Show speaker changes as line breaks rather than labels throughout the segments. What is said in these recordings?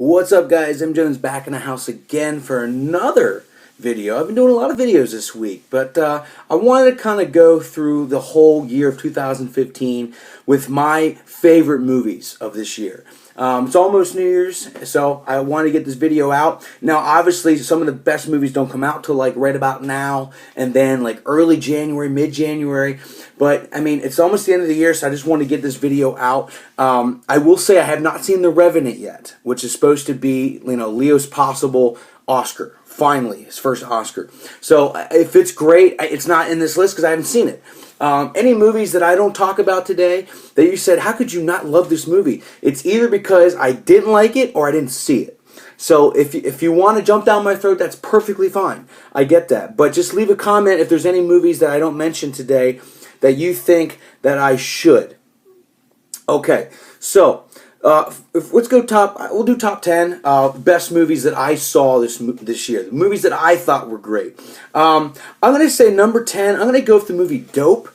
What's up, guys? M. Jones back in the house again for another video. I've been doing a lot of videos this week, but I wanted to kind of go through the whole year of 2015 with my favorite movies of this year. It's almost New Year's, so I want to get this video out. Now, obviously, some of the best movies don't come out till like right about now, and then like early January, mid-January. But, I mean, it's almost the end of the year, so I just want to get this video out. I will say I have not seen The Revenant yet, which is supposed to be, Leo's possible Oscar. Finally, his first Oscar. So, if it's great, it's not in this list because I haven't seen it. Any movies that I don't talk about today that you said, how could you not love this movie? It's either because I didn't like it or I didn't see it. So if you want to jump down my throat, that's perfectly fine. I get that. But just leave a comment if there's any movies that I don't mention today that you think that I should. Okay, so let's go we'll do top 10 best movies that I saw this year. The movies that I thought were great. I'm going to say number 10, I'm going to go with the movie Dope.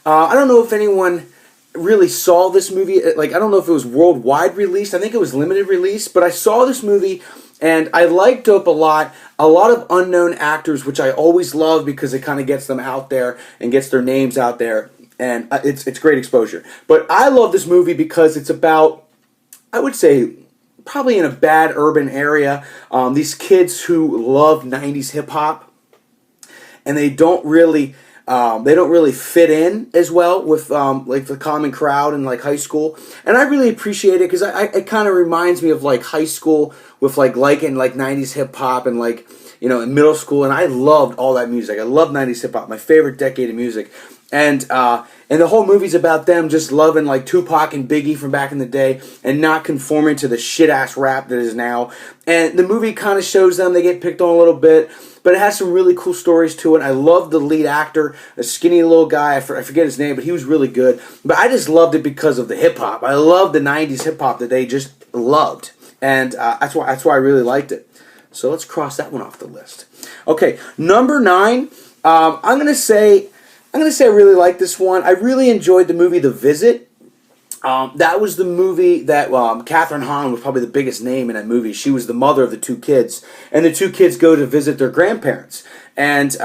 I don't know if anyone really saw this movie. Like, I don't know if it was worldwide released. I think it was limited release. But I saw this movie, and I liked Dope a lot. A lot of unknown actors, which I always love because it kind of gets them out there and gets their names out there. And it's great exposure. But I love this movie because it's about, I would say, probably in a bad urban area, these kids who love 90s hip-hop, and they don't really fit in as well with like the common crowd in like high school. And I really appreciate it because it kind of reminds me of like high school with liking 90s hip-hop and in middle school. And I loved all that music. I love 90s hip-hop, my favorite decade of music. And the whole movie's about them just loving like Tupac and Biggie from back in the day and not conforming to the shit-ass rap that is now. And the movie kind of shows them, they get picked on a little bit, but it has some really cool stories to it. I love the lead actor, a skinny little guy, I forget his name, but he was really good. But I just loved it because of the hip-hop. I love the 90s hip-hop that they just loved. And that's why I really liked it. So let's cross that one off the list. Okay, number 9, I'm going to say I really like this one. I really enjoyed the movie The Visit. That was the movie that Catherine Hahn was probably the biggest name in that movie. She was the mother of the two kids. And the two kids go to visit their grandparents. And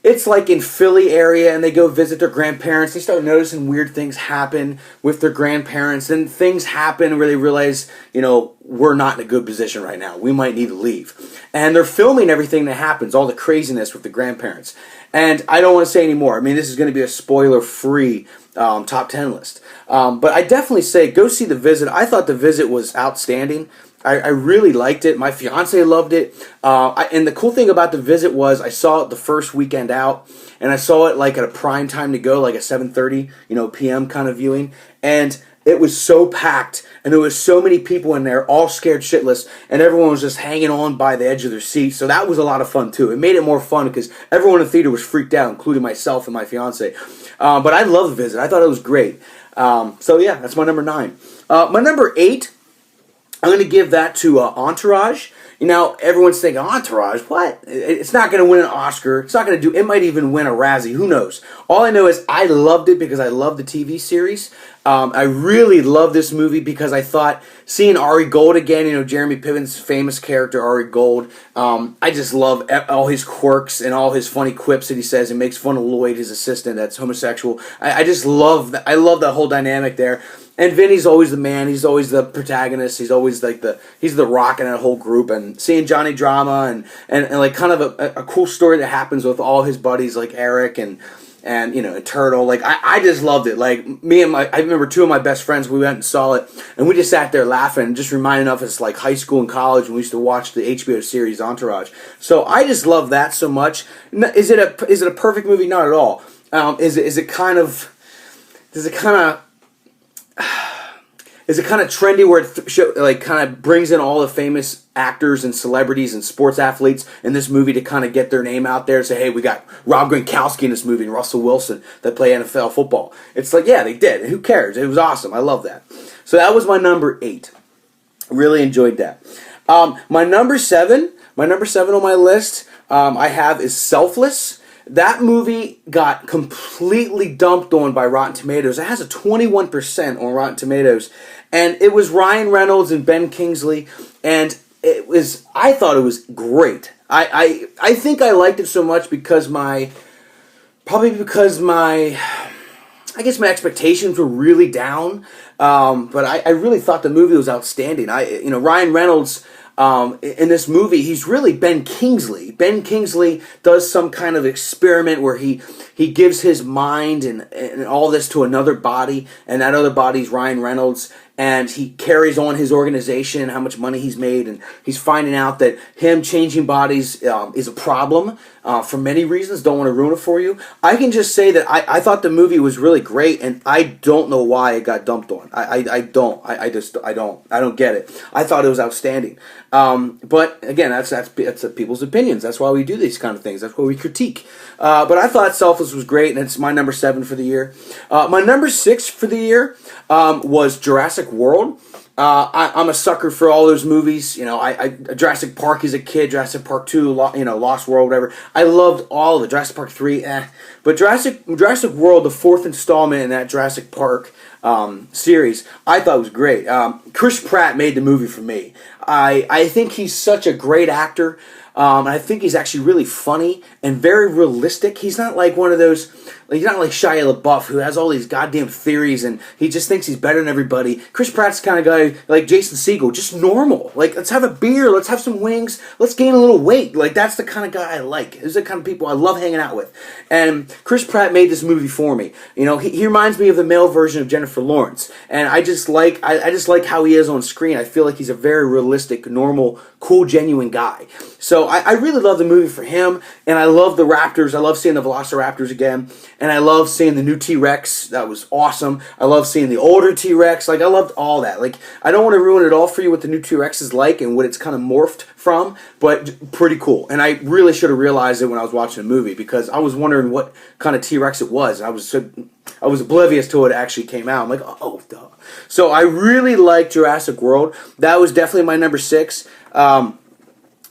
it's like in Philly area, and they go visit their grandparents. They start noticing weird things happen with their grandparents. And things happen where they realize, we're not in a good position right now. We might need to leave. And they're filming everything that happens, all the craziness with the grandparents. And I don't want to say any more. I mean, this is going to be a spoiler-free top 10 list. But I definitely say go see The Visit. I thought The Visit was outstanding. I really liked it. My fiance loved it. And the cool thing about The Visit was I saw it the first weekend out, and I saw it like at a prime time to go, like a 7:30 p.m. kind of viewing. And it was so packed, and there was so many people in there, all scared shitless, and everyone was just hanging on by the edge of their seats. So that was a lot of fun too. It made it more fun because everyone in the theater was freaked out, including myself and my fiance. But I love The Visit. I thought it was great. So yeah, that's my number 9. My number 8, I'm going to give that to Entourage. Everyone's thinking, Entourage, what? It's not going to win an Oscar. It's not going to do, it might even win a Razzie. Who knows? All I know is I loved it because I love the TV series. I really love this movie because I thought seeing Ari Gold again, Jeremy Piven's famous character, Ari Gold, I just love all his quirks and all his funny quips that he says and makes fun of Lloyd, his assistant that's homosexual. I just love that. I love that whole dynamic there. And Vinny's always the man. He's always the protagonist. He's always like he's the rock in that whole group. And seeing Johnny Drama and like kind of a cool story that happens with all his buddies like Eric and Turtle. Like I just loved it. Like I remember 2 of my best friends, we went and saw it, and we just sat there laughing and just reminding of us like high school and college when we used to watch the HBO series Entourage. So I just love that so much. Is it a perfect movie? Not at all. Is it kind of trendy where it kind of brings in all the famous actors and celebrities and sports athletes in this movie to kind of get their name out there and say, hey, we got Rob Gronkowski in this movie and Russell Wilson that play NFL football. It's like, yeah, they did. Who cares? It was awesome. I love that. So that was my number 8. Really enjoyed that. My number 7 on my list I have is Selfless. That movie got completely dumped on by Rotten Tomatoes. It has a 21% on Rotten Tomatoes. And it was Ryan Reynolds and Ben Kingsley. and I thought it was great. I think I liked it so much because I guess my expectations were really down, but I really thought the movie was outstanding. Ryan Reynolds, in this movie, he's really Ben Kingsley. Ben Kingsley does some kind of experiment where he gives his mind and all this to another body, and that other body's Ryan Reynolds, and he carries on his organization, how much money he's made, and he's finding out that him changing bodies is a problem for many reasons. Don't want to ruin it for you. I can just say that I thought the movie was really great, and I don't know why it got dumped on. I don't get it. I thought it was outstanding. But again, that's people's opinions. That's why we do these kind of things. That's why we critique. But I thought Selfless was great, and it's my number 7 for the year. My number 6 for the year was Jurassic World. I'm a sucker for all those movies. Jurassic Park as a kid, Jurassic Park 2, Lost World, whatever. I loved all of it. Jurassic Park 3, But Jurassic World, the 4th installment in that Jurassic Park series, I thought was great. Chris Pratt made the movie for me. I think he's such a great actor. I think he's actually really funny and very realistic. He's not like one of those, he's not like Shia LaBeouf who has all these goddamn theories and he just thinks he's better than everybody. Chris Pratt's the kind of guy like Jason Segel, just normal. Like, let's have a beer, let's have some wings, let's gain a little weight. Like, that's the kind of guy I like. Those are the kind of people I love hanging out with. And Chris Pratt made this movie for me. He reminds me of the male version of Jennifer Lawrence. And I just like how he is on screen. I feel like he's a very realistic, normal, cool, genuine guy. So I really love the movie for him, and I love the Raptors. I love seeing the Velociraptors again, and I love seeing the new T-Rex. That was awesome. I love seeing the older T-Rex. Like, I loved all that. Like, I don't want to ruin it all for you what the new T-Rex is like and what it's kind of morphed from, but pretty cool. And I really should have realized it when I was watching the movie because I was wondering what kind of T-Rex it was. I was oblivious to it actually came out. I'm like, oh, duh. So I really liked Jurassic World. That was definitely my number 6.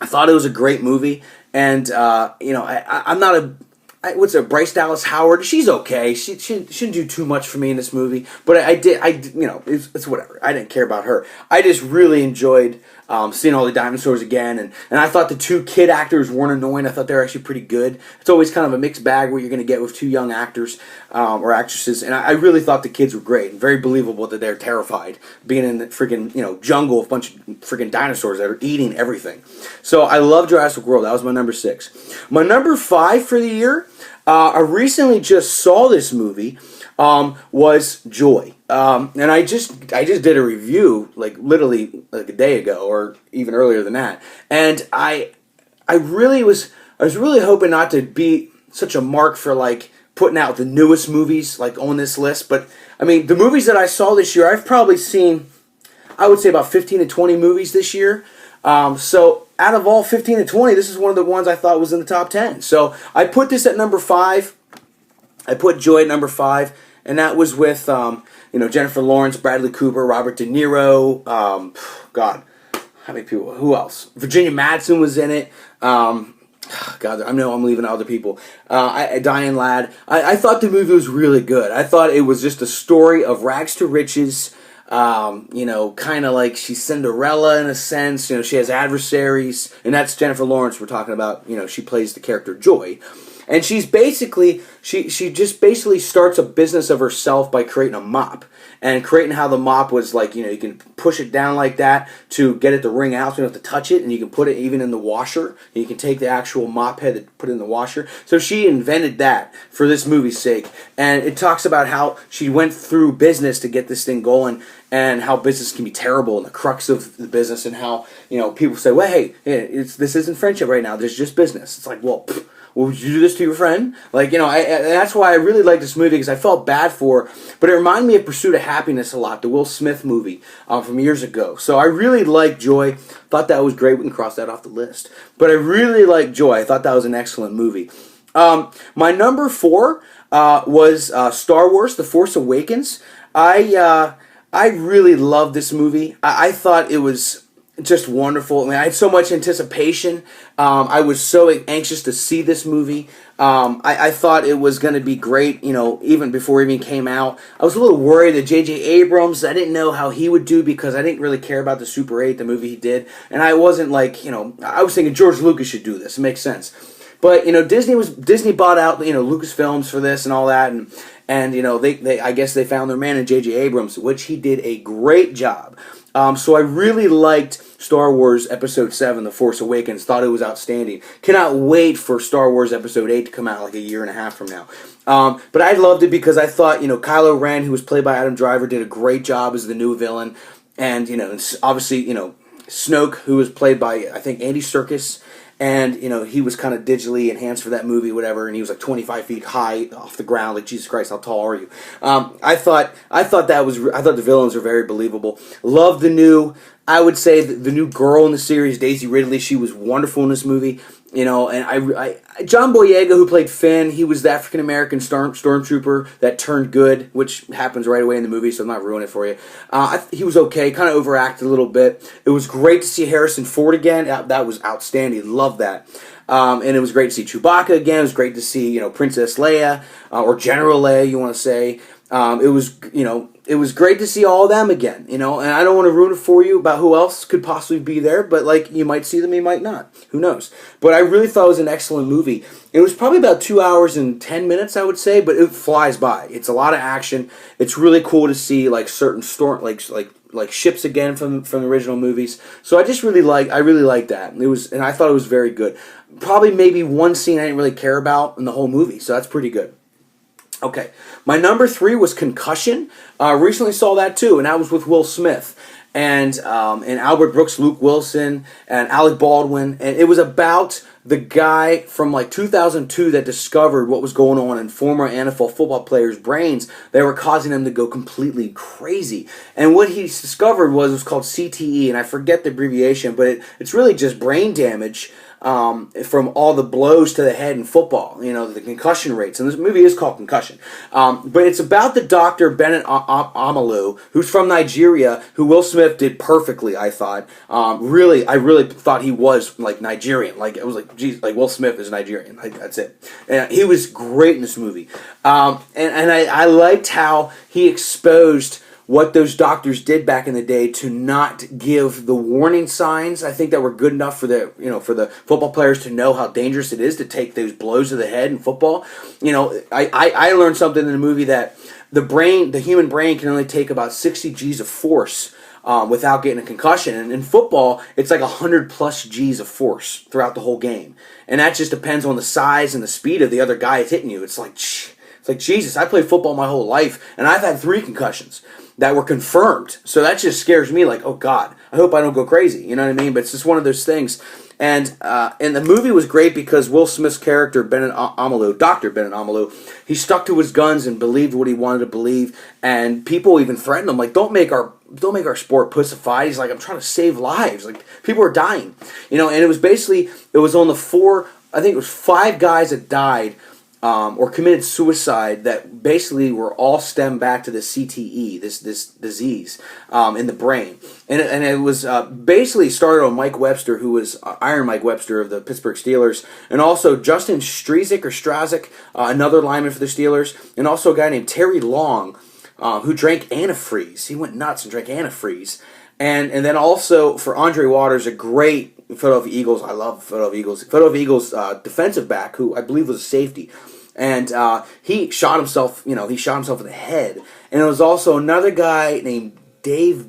I thought it was a great movie, and I'm not a Bryce Dallas Howard. She's okay. She shouldn't do too much for me in this movie, but it's whatever. I didn't care about her. I just really enjoyed seeing all the dinosaurs again, and I thought the 2 kid actors weren't annoying. I thought they were actually pretty good. It's always kind of a mixed bag what you're going to get with 2 young actors or actresses, and I really thought the kids were great and very believable that they're terrified being in the freaking jungle with a bunch of freaking dinosaurs that are eating everything. So I love Jurassic World. That was my number 6. My number 5 for the year, I recently just saw this movie, was Joy. And I just did a review literally a day ago or even earlier than that. And I was really hoping not to be such a mark for putting out the newest movies on this list, but I mean the movies that I saw this year, I've probably seen, I would say about 15 to 20 movies this year. So out of all 15 to 20, this is one of the ones I thought was in the top 10. So I put this at number 5. I put Joy at number 5, and that was with Jennifer Lawrence, Bradley Cooper, Robert De Niro. God, how many people? Who else? Virginia Madsen was in it. God, I know I'm leaving other people. Diane Ladd. I thought the movie was really good. I thought it was just a story of rags to riches. Kind of like she's Cinderella in a sense. She has adversaries, and that's Jennifer Lawrence we're talking about. She plays the character Joy. And she's basically, she just basically starts a business of herself by creating a mop. And creating how the mop was you can push it down like that to get it to wring out so you don't have to touch it. And you can put it even in the washer. And you can take the actual mop head and put it in the washer. So she invented that for this movie's sake. And it talks about how she went through business to get this thing going. And how business can be terrible and the crux of the business. And how, people say, well, hey, this isn't friendship right now. There's just business. It's like, well, would you do this to your friend? That's why I really like this movie because I felt bad for her. But it reminded me of Pursuit of Happiness a lot, the Will Smith movie from years ago. So I really liked Joy. Thought that was great. We can cross that off the list. But I really liked Joy. I thought that was an excellent movie. My number 4 was Star Wars: The Force Awakens. I really loved this movie. I thought it was just wonderful. I mean, I had so much anticipation. I was so anxious to see this movie. I thought it was going to be great, even before it even came out. I was a little worried that J.J. Abrams, I didn't know how he would do because I didn't really care about the Super 8, the movie he did. And I wasn't like, I was thinking George Lucas should do this. It makes sense. But, Disney bought out, Lucasfilms for this and all that. And they I guess they found their man in J.J. Abrams, which he did a great job. So I really liked Star Wars Episode 7, The Force Awakens. Thought it was outstanding. Cannot wait for Star Wars Episode 8 to come out like a year and a half from now. But I loved it because I thought, Kylo Ren, who was played by Adam Driver, did a great job as the new villain. And, obviously, Snoke, who was played by, I think, Andy Serkis. And, he was kind of digitally enhanced for that movie, whatever, and he was like 25 feet high off the ground, like, Jesus Christ, how tall are you? I thought the villains were very believable. Loved I would say the new girl in the series, Daisy Ridley. She was wonderful in this movie. And John Boyega, who played Finn, he was the African-American stormtrooper that turned good, which happens right away in the movie, so I'm not ruining it for you. He was okay, kind of overacted a little bit. It was great to see Harrison Ford again. That was outstanding. Loved that. And it was great to see Chewbacca again. It was great to see, Princess Leia, or General Leia, you want to say. It was great to see all of them again, and I don't want to ruin it for you about who else could possibly be there, but, you might see them, you might not. Who knows? But I really thought it was an excellent movie. It was probably about 2 hours and 10 minutes, I would say, but it flies by. It's a lot of action. It's really cool to see, certain like ships again from the original movies. So I really liked that. And I thought it was very good. Probably maybe one scene I didn't really care about in the whole movie, so that's pretty good. Okay, my number 3 was Concussion. Recently saw that too, and that was with Will Smith and Albert Brooks, Luke Wilson, and Alec Baldwin, and it was about the guy from 2002 that discovered what was going on in former NFL football players' brains. They were causing them to go completely crazy, and what he discovered was called CTE, and I forget the abbreviation, but it's really just brain damage. From all the blows to the head in football, the concussion rates. And this movie is called Concussion. But it's about the doctor, Bennett Omalu, who's from Nigeria, who Will Smith did perfectly, I thought. I really thought he was, Nigerian. It was geez, Will Smith is Nigerian. That's it. And he was great in this movie. And I liked how he exposed what those doctors did back in the day to not give the warning signs, I think, that were good enough for the football players to know how dangerous it is to take those blows to the head in football. I learned something in the movie that the human brain can only take about 60 G's of force without getting a concussion. And in football, it's 100 plus G's of force throughout the whole game. And that just depends on the size and the speed of the other guy hitting you. It's like Jesus, I played football my whole life, and I've had 3 concussions that were confirmed. So that just scares me, oh God, I hope I don't go crazy. You know what I mean? But it's just one of those things. And the movie was great because Will Smith's character, Dr. Bennett Omalu, he stuck to his guns and believed what he wanted to believe. And people even threatened him, don't make our sport pussified. He's I'm trying to save lives. People are dying. And it was on the 5 guys that died or committed suicide that basically were all stemmed back to the CTE, this disease in the brain. And it was basically started on Mike Webster, who was Iron Mike Webster of the Pittsburgh Steelers, and also Justin Strazik, another lineman for the Steelers, and also a guy named Terry Long, who drank antifreeze. He went nuts and drank antifreeze. And then also for Andre Waters, a great Philadelphia Eagles. I love Philadelphia Eagles. Philadelphia Eagles defensive back, who I believe was a safety. And he shot himself, in the head. And it was also another guy named Dave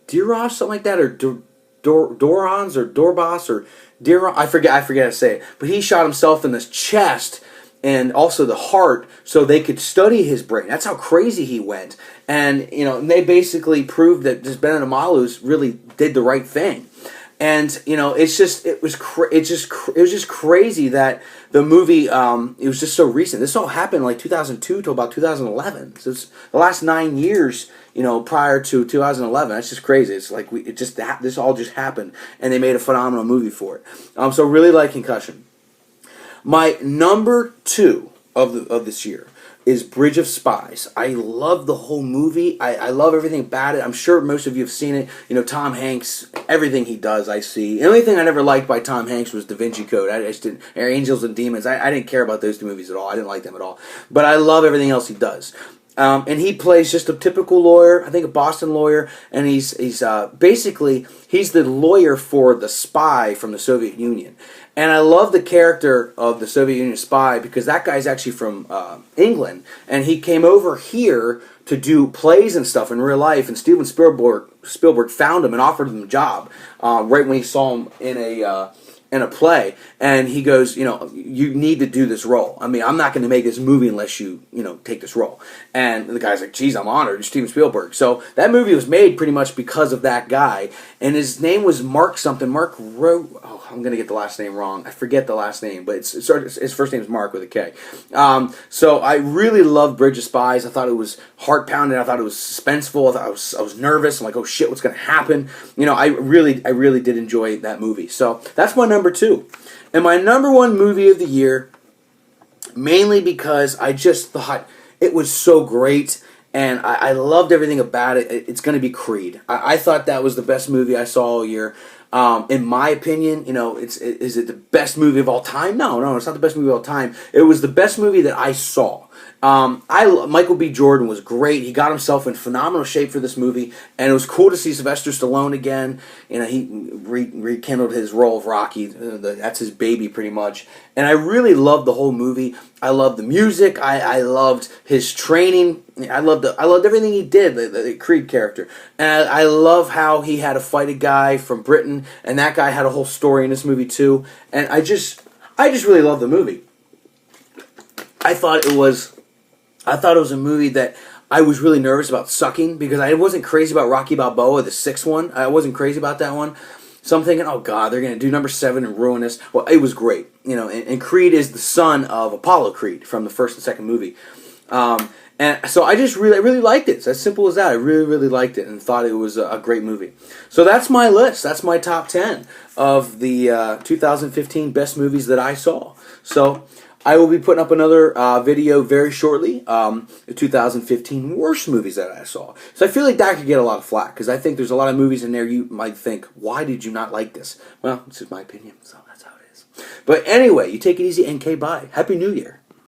Diros, something like that, or Dorans, or Dorbas, or Diron. I forget how to say it. But he shot himself in the chest and also the heart so they could study his brain. That's how crazy he went. And, and they basically proved that this Bennett Omalu really did the right thing. And it was just crazy that the movie it was just so recent. This all happened 2002 to about 2011. So it's the last 9 years, prior to 2011. That's just crazy. It's this all just happened, and they made a phenomenal movie for it. So really like Concussion. My number 2 of this year is Bridge of Spies. I love the whole movie. I love everything about it. I'm sure most of you have seen it. You know, Tom Hanks, everything he does, I see. The only thing I never liked by Tom Hanks was Da Vinci Code. I just didn't, or Angels and Demons. I didn't care about those two movies at all. I didn't like them at all. But I love everything else he does. And he plays just a typical lawyer, I think a Boston lawyer, and he's basically, he's the lawyer for the spy from the Soviet Union. And I love the character of the Soviet Union spy because that guy's actually from England, and he came over here to do plays and stuff in real life, and Steven Spielberg found him and offered him a job right when he saw him in a play, and he goes, you know, you need to do this role. I mean, I'm not going to make this movie unless you take this role. And the guy's like, geez, I'm honored. It's Steven Spielberg. So that movie was made pretty much because of that guy, and his name was Mark something. Oh, I'm going to get the last name wrong. I forget the last name, but his first name is Mark with a K. So I really loved Bridge of Spies. I thought it was heart-pounding. I thought it was suspenseful. I was nervous. I'm like, oh shit, what's going to happen? You know, I really did enjoy that movie. So that's my number 2. And my number 1 movie of the year, mainly because I just thought it was so great, and I loved everything about it. It's going to be Creed. I thought that was the best movie I saw all year. In my opinion, you know, is it the best movie of all time? No, it's not the best movie of all time. It was the best movie that I saw. Michael B. Jordan was great. He got himself in phenomenal shape for this movie, and it was cool to see Sylvester Stallone again. You know, he rekindled his role of Rocky. That's his baby, pretty much. And I really loved the whole movie. I loved the music. I loved his training. I loved everything he did. The Creed character, and I love how he had to fight a guy from Britain, and that guy had a whole story in this movie too. And I just really loved the movie. I thought it was a movie that I was really nervous about sucking because I wasn't crazy about Rocky Balboa, the 6th one. I wasn't crazy about that one. So I'm thinking, oh God, they're going to do number 7 and ruin this. Well, it was great. You know, and Creed is the son of Apollo Creed from the 1st and 2nd movie. And so I just really liked it. It's as simple as that. I really liked it and thought it was a great movie. So that's my list. That's my top 10 of the 2015 best movies that I saw. So I will be putting up another video very shortly, the 2015 worst movies that I saw. So I feel like that could get a lot of flack, because I think there's a lot of movies in there you might think, why did you not like this? Well, this is my opinion, so that's how it is. But anyway, you take it easy, NK, bye. Happy New Year.